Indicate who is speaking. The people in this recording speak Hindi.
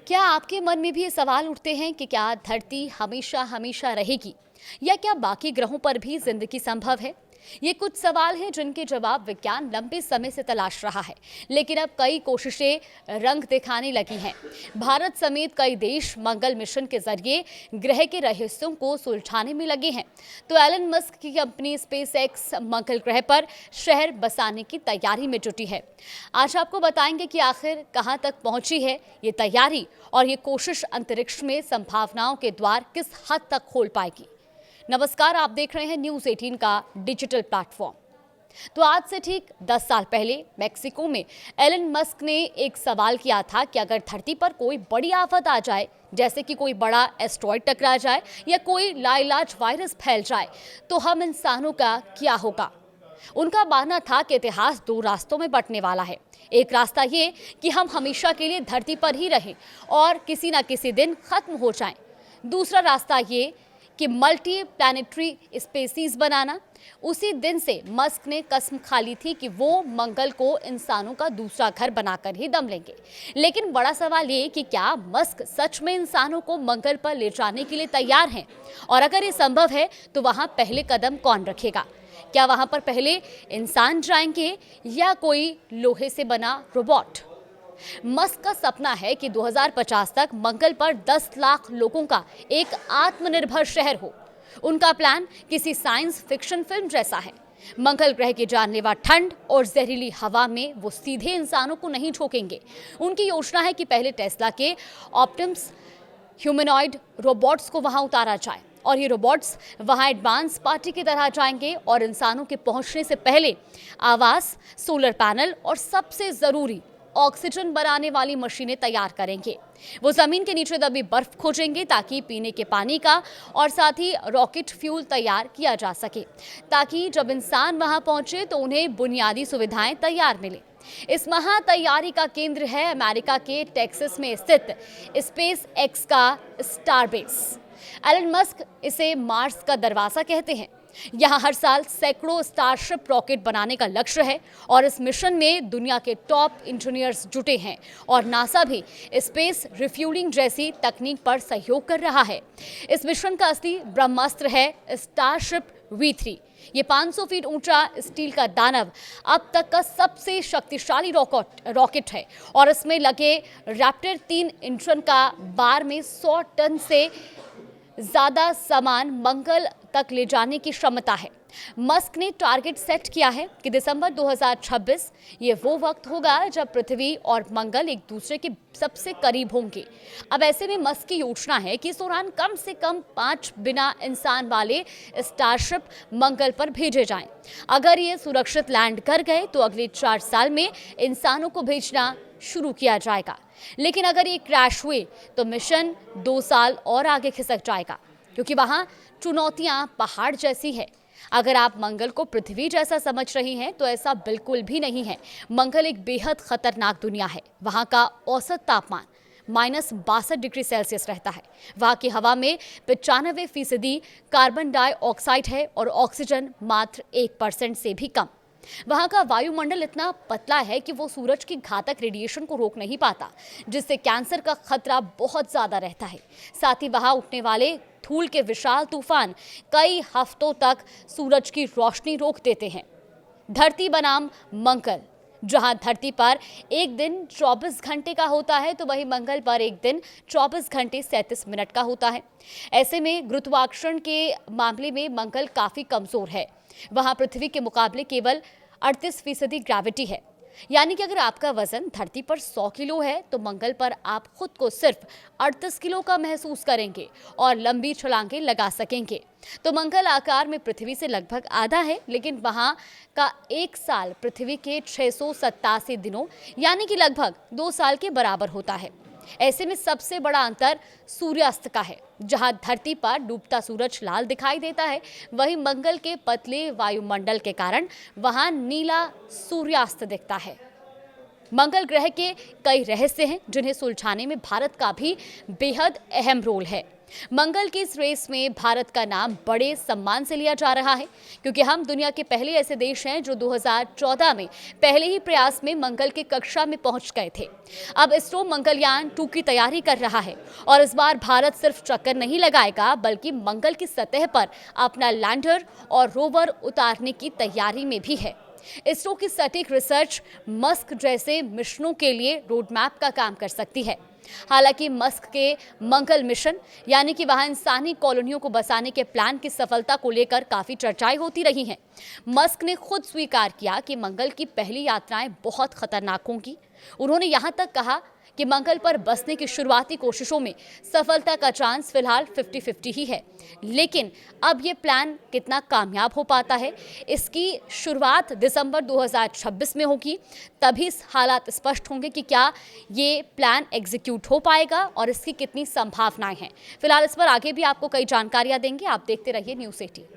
Speaker 1: क्या आपके मन में भी ये सवाल उठते हैं कि क्या धरती हमेशा हमेशा रहेगी या क्या बाकी ग्रहों पर भी जिंदगी संभव है? ये कुछ सवाल हैं जिनके जवाब विज्ञान लंबे समय से तलाश रहा है, लेकिन अब कई कोशिशें रंग दिखाने लगी हैं। भारत समेत कई देश मंगल मिशन के जरिए ग्रह के रहस्यों को सुलझाने में लगे हैं। तो एलन मस्क की कंपनी स्पेसएक्स मंगल ग्रह पर शहर बसाने की तैयारी में जुटी है। आज आपको बताएंगे कि आखिर कहां तक पहुंची है ये तैयारी और ये कोशिश अंतरिक्ष में संभावनाओं के द्वार किस हद तक खोल पाएगी। नमस्कार, आप देख रहे हैं न्यूज़ 18 का डिजिटल प्लेटफॉर्म। तो आज से ठीक 10 साल पहले मेक्सिको में एलन मस्क ने एक सवाल किया था कि अगर धरती पर कोई बड़ी आफत आ जाए, जैसे कि कोई बड़ा एस्ट्रॉयड टकरा जाए या कोई लाइलाज वायरस फैल जाए, तो हम इंसानों का क्या होगा। उनका मानना था कि इतिहास दो रास्तों में बंटने वाला है। एक रास्ता ये कि हम हमेशा के लिए धरती पर ही रहें और किसी न किसी दिन खत्म हो जाएं। दूसरा रास्ता ये कि मल्टी प्लैनेटरी स्पेसीज बनाना। उसी दिन से मस्क ने कसम खा ली थी कि वो मंगल को इंसानों का दूसरा घर बनाकर ही दम लेंगे। लेकिन बड़ा सवाल ये कि क्या मस्क सच में इंसानों को मंगल पर ले जाने के लिए तैयार हैं? और अगर ये संभव है तो वहाँ पहले कदम कौन रखेगा? क्या वहाँ पर पहले इंसान जाएंगे या कोई लोहे से बना रोबोट? मस्क का सपना है कि 2050 तक मंगल पर 10 लाख लोगों का एक आत्मनिर्भर शहर हो। उनका प्लान किसी साइंस फिक्शन फिल्म जैसा है। मंगल ग्रह की जानलेवा ठंड और जहरीली हवा में वो सीधे इंसानों को नहीं ठोकेंगे। उनकी योजना है कि पहले टेस्ला के ऑप्टिमस ह्यूमनॉइड रोबोट्स को वहां उतारा जाए और ये रोबोट्स वहां एडवांस पार्टी की तरह जाएंगे और इंसानों के पहुंचने से पहले आवास, सोलर पैनल और सबसे जरूरी ऑक्सीजन बनाने वाली मशीनें तैयार करेंगे। वो जमीन के नीचे दबी बर्फ खोजेंगे ताकि पीने के पानी का और साथ ही रॉकेट फ्यूल तैयार किया जा सके, ताकि जब इंसान वहां पहुंचे तो उन्हें बुनियादी सुविधाएं तैयार मिले। इस महा तैयारी का केंद्र है अमेरिका के टेक्सास में स्थित स्पेस एक्स का स्टारबेस। एलन मस्क इसे मार्स का दरवाजा कहते हैं। यहाँ हर साल सैकड़ों स्टारशिप रॉकेट बनाने का लक्ष्य है और इस मिशन में दुनिया के टॉप इंजीनियर्स जुटे हैं और नासा भी स्पेस रिफ्यूलिंग जैसी तकनीक पर सहयोग कर रहा है। इस मिशन का असली ब्रह्मास्त्र है स्टारशिप V3। ये 500 फीट ऊंचा स्टील का दानव अब तक का सबसे शक्तिशाली रॉकेट है और इसमें लगे रैप्टर 3 इंजन का बार में 100 टन से ज्यादा सामान मंगल तक ले जाने की क्षमता है। मस्क ने टारगेट सेट किया है कि दिसंबर 2026 ये वो वक्त होगा जब पृथ्वी और मंगल एक दूसरे के सबसे करीब होंगे। अब ऐसे में मस्क की योजना है कि इस दौरान कम से कम 5 बिना इंसान वाले स्टारशिप मंगल पर भेजे जाएं। अगर ये सुरक्षित लैंड कर गए तो अगले 4 साल में इंसानों को भेजना शुरू किया जाएगा। लेकिन अगर ये क्रैश हुए तो मिशन 2 साल और आगे खिसक जाएगा, क्योंकि वहां चुनौतियां पहाड़ जैसी है। अगर आप मंगल को पृथ्वी जैसा समझ रही हैं तो ऐसा बिल्कुल भी नहीं है। मंगल एक बेहद खतरनाक दुनिया है। वहां का औसत तापमान -62 डिग्री सेल्सियस रहता है। वहां की हवा में 95% कार्बन डाइऑक्साइड है और ऑक्सीजन मात्र 1% से भी कम। वहां का वायुमंडल इतना पतला है कि वो सूरज की घातक रेडिएशन को रोक नहीं पाता, जिससे कैंसर का खतरा बहुत ज्यादा रहता है। साथ ही वहां उठने वाले धूल के विशाल तूफान कई हफ्तों तक सूरज की रोशनी रोक देते हैं। धरती बनाम मंगल, जहां धरती पर एक दिन 24 घंटे का होता है तो वहीं मंगल पर एक दिन 24 घंटे 37 मिनट का होता है। ऐसे में गुरुत्वाकर्षण के मामले में मंगल काफी कमजोर है। वहां पृथ्वी के मुकाबले केवल 38% ग्रेविटी है। यानी कि अगर आपका वजन धरती पर 100 किलो है तो मंगल पर आप खुद को सिर्फ 38 किलो का महसूस करेंगे और लंबी छलांगें लगा सकेंगे। तो मंगल आकार में पृथ्वी से लगभग आधा है, लेकिन वहां का एक साल पृथ्वी के 687 दिनों यानी कि लगभग 2 साल के बराबर होता है। ऐसे में सबसे बड़ा अंतर सूर्यास्त का है। जहां धरती पर डूबता सूरज लाल दिखाई देता है, वहीं मंगल के पतले वायुमंडल के कारण वहां नीला सूर्यास्त दिखता है। मंगल ग्रह के कई रहस्य हैं जिन्हें सुलझाने में भारत का भी बेहद अहम रोल है। मंगल की इस रेस में भारत का नाम बड़े सम्मान से लिया जा रहा है, क्योंकि हम दुनिया के पहले ऐसे देश हैं जो 2014 में पहले ही प्रयास में मंगल की कक्षा में पहुंच गए थे। अब इसरो मंगलयान 2 की तैयारी कर रहा है और इस बार भारत सिर्फ चक्कर नहीं लगाएगा, बल्कि मंगल की सतह पर अपना लैंडर और रोवर उतारने की तैयारी में भी है। इसरो की सटीक रिसर्च मस्क जैसे मिशनों के लिए रोड मैप का काम कर सकती है। हालांकि मस्क के मंगल मिशन यानी कि वहां इंसानी कॉलोनियों को बसाने के प्लान की सफलता को लेकर काफी चर्चाएं होती रही हैं। मस्क ने खुद स्वीकार किया कि मंगल की पहली यात्राएं बहुत खतरनाक होंगी। उन्होंने यहां तक कहा कि मंगल पर बसने की शुरुआती कोशिशों में सफलता का चांस फिलहाल 50-50 ही है, लेकिन अब ये प्लान कितना कामयाब हो पाता है, इसकी शुरुआत दिसंबर 2026 में होगी। तभी हालात स्पष्ट होंगे कि क्या ये प्लान एग्जीक्यूट हो पाएगा और इसकी कितनी संभावनाएं हैं। फिलहाल इस पर आगे भी आपको कई जानकारियां देंगे। आप देखते रहिए न्यूज़ 18।